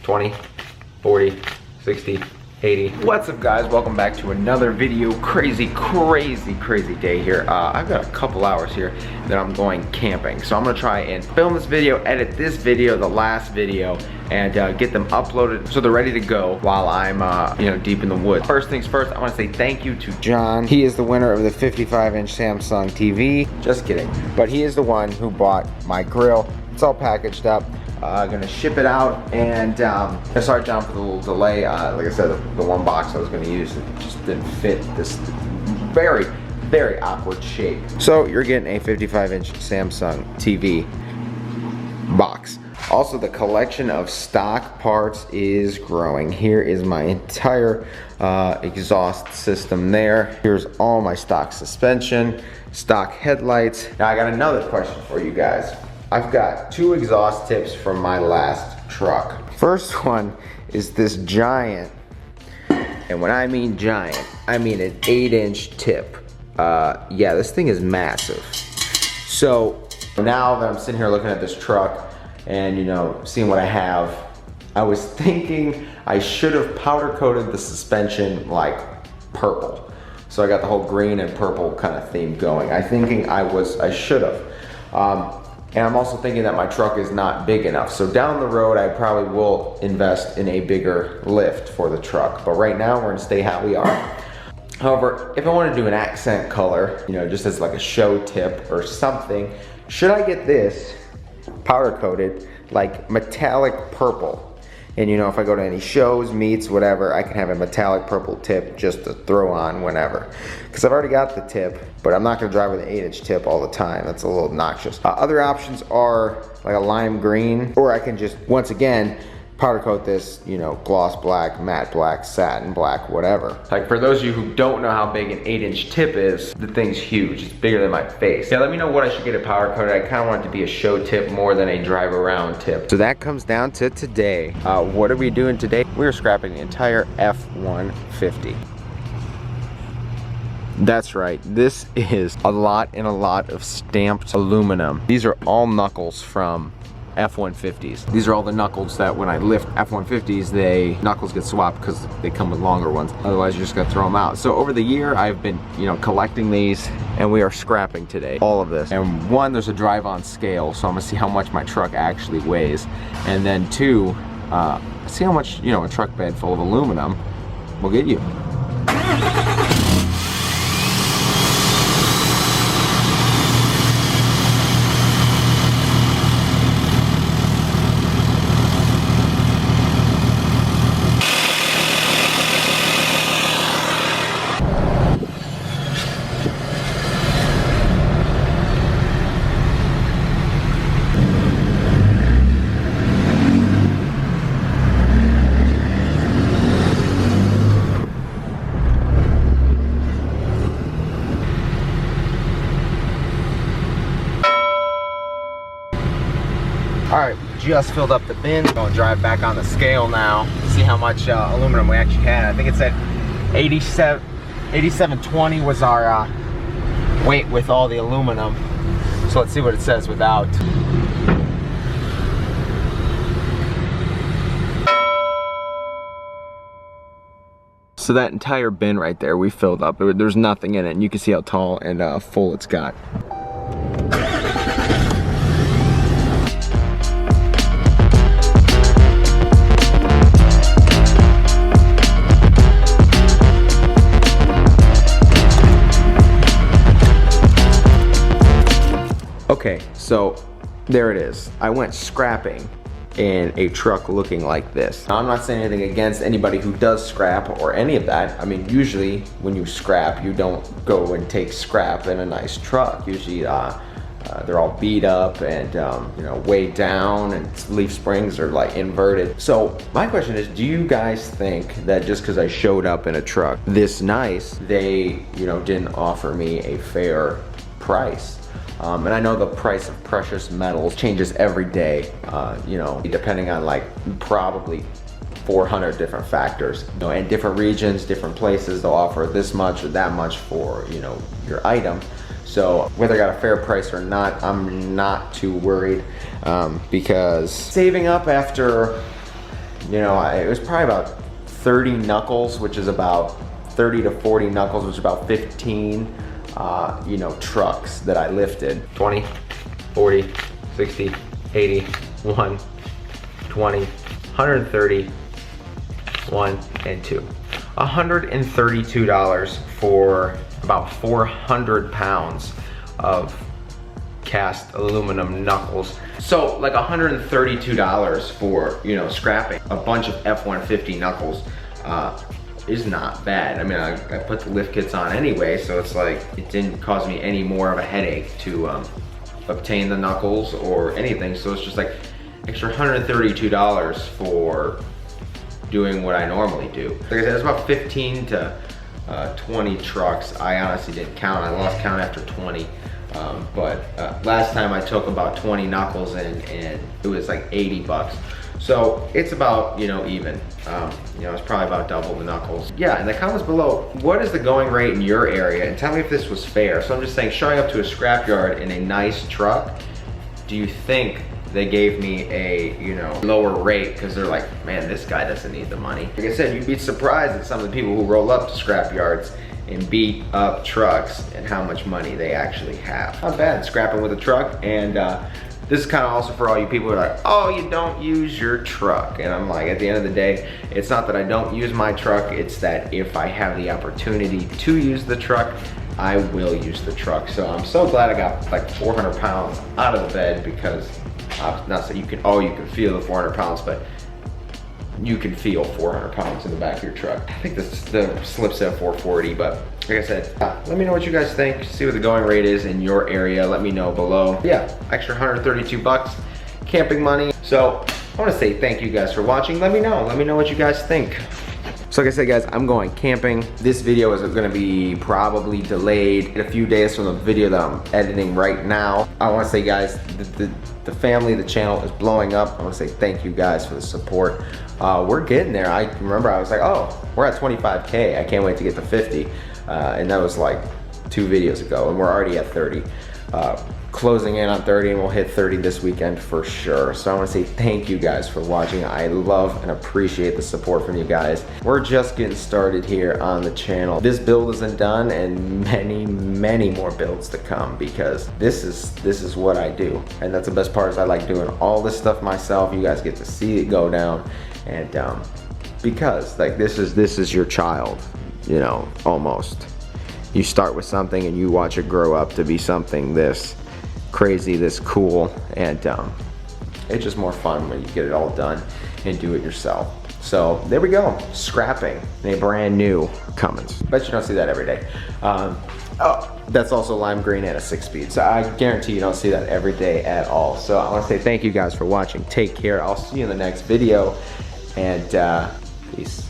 20, 40, 60, 80. What's up guys, welcome back to another video. Crazy day here. I've got a couple hours here that I'm going camping. So I'm gonna try and film this video, edit this video, the last video, and get them uploaded so they're ready to go while I'm deep in the woods. First things first, I wanna say thank you to John. He is the winner of the 55-inch Samsung TV. Just kidding. But he is the one who bought my grill. It's all packaged up. Gonna ship it out, and sorry John for the little delay. Like I said, the one box I was gonna use, it just didn't fit this very awkward shape. So you're getting a 55-inch Samsung TV box. Also, the collection of stock parts is growing. Here is my entire exhaust system there. Here's all my stock suspension, stock headlights. Now I got another question for you guys. I've got two exhaust tips from my last truck. First one is this giant, and when I mean giant, I mean an 8-inch tip. Yeah, this thing is massive. So now that I'm sitting here looking at this truck and seeing what I have, I was thinking I should have powder coated the suspension like purple. So I got the whole green and purple kind of theme going. I should have. And I'm also thinking that my truck is not big enough. So down the road, I probably will invest in a bigger lift for the truck. But right now, we're gonna stay how we are. However, if I want to do an accent color, just as like a show tip or something, should I get this powder coated like metallic purple? And if I go to any shows, meets, whatever, I can have a metallic purple tip just to throw on whenever. Because I've already got the tip, but I'm not gonna drive with an 8-inch tip all the time. That's a little obnoxious. Other options are like a lime green, or I can just, once again, powder coat this, gloss black, matte black, satin black, whatever. Like for those of you who don't know how big an 8-inch tip is, the thing's huge. It's bigger than my face. Yeah, let me know what I should get it powder coated. I kind of want it to be a show tip more than a drive around tip. So that comes down to today. What are we doing today? We're scrapping the entire F-150. That's right, this is a lot of stamped aluminum. These are all knuckles from F-150s. These are all the knuckles that when I lift F-150s, knuckles get swapped because they come with longer ones. Otherwise, you're just gonna throw them out. So over the year, I've been, collecting these, and we are scrapping today, all of this. And one, there's a drive-on scale, so I'm gonna see how much my truck actually weighs. And then two, see how much, a truck bed full of aluminum will get you. All right, just filled up the bin. Gonna drive back on the scale now, see how much aluminum we actually had. I think it said 8720 was our weight with all the aluminum. So let's see what it says without. So that entire bin right there, we filled up. There's nothing in it, and you can see how tall and full it's got. Okay, so there it is. I went scrapping in a truck looking like this. Now, I'm not saying anything against anybody who does scrap or any of that. I mean, usually when you scrap, you don't go and take scrap in a nice truck. Usually they're all beat up and weighed down, and leaf springs are like inverted. So my question is, do you guys think that just because I showed up in a truck this nice, they didn't offer me a fair price? And I know the price of precious metals changes every day, depending on like probably 400 different factors. In different regions, different places, they'll offer this much or that much for, your item. So whether I got a fair price or not, I'm not too worried, because saving up after you know, it was probably about 30 knuckles, which is about 30 to 40 knuckles, which is about 15, you know, trucks that I lifted. 20, 40, 60, 80, 1, 20, 130, 1, and 2. $132 for about 400 pounds of cast aluminum knuckles. So like $132 for, you know, scrapping a bunch of F-150 knuckles is not bad. I mean, I put the lift kits on anyway, so it's like it didn't cause me any more of a headache to obtain the knuckles or anything. So it's just like extra $132 for doing what I normally do. Like I said, it's about 15 to 20 trucks. I honestly didn't count. I lost count after 20. But last time I took about 20 knuckles and it was like 80 bucks. So it's about, you know, even. You know, it's probably about double the knuckles. Yeah, in the comments below, what is the going rate in your area? And tell me if this was fair. So I'm just saying, showing up to a scrapyard in a nice truck, do you think they gave me a, you know, lower rate because they're like, man, this guy doesn't need the money? Like I said, you'd be surprised at some of the people who roll up to scrapyards and beat up trucks and how much money they actually have. Not bad, scrapping with a truck. And this is kind of also for all you people who are like, oh, you don't use your truck. And I'm like, at the end of the day, it's not that I don't use my truck, it's that if I have the opportunity to use the truck, I will use the truck. So I'm so glad I got like 400 pounds out of the bed, because not so you can, oh, you can feel the 400 pounds, but you can feel 400 pounds in the back of your truck. I think the slip said 440, but like I said, let me know what you guys think. See what the going rate is in your area. Let me know below. Yeah, extra 132 bucks, camping money. So I wanna say thank you guys for watching. Let me know what you guys think. So like I said, guys, I'm going camping. This video is gonna be probably delayed a few days from the video that I'm editing right now. I wanna say, guys, the family, the channel is blowing up. I wanna say thank you guys for the support. We're getting there. I remember I was like, oh, we're at 25K. I can't wait to get to 50. And that was like 2 videos ago, and we're already at 30. Closing in on 30, and we'll hit 30 this weekend for sure. So I wanna say thank you guys for watching. I love and appreciate the support from you guys. We're just getting started here on the channel. This build isn't done, and many more builds to come, because this is what I do. And that's the best part, is I like doing all this stuff myself. You guys get to see it go down. And because like this is your child, you know, almost. You start with something and you watch it grow up to be something this crazy, this cool, and it's just more fun when you get it all done and do it yourself. So there we go, scrapping in a brand new Cummins. Bet you don't see that every day. Oh, that's also lime green and a 6-speed. So I guarantee you don't see that every day at all. So I wanna say thank you guys for watching. Take care, I'll see you in the next video, and peace.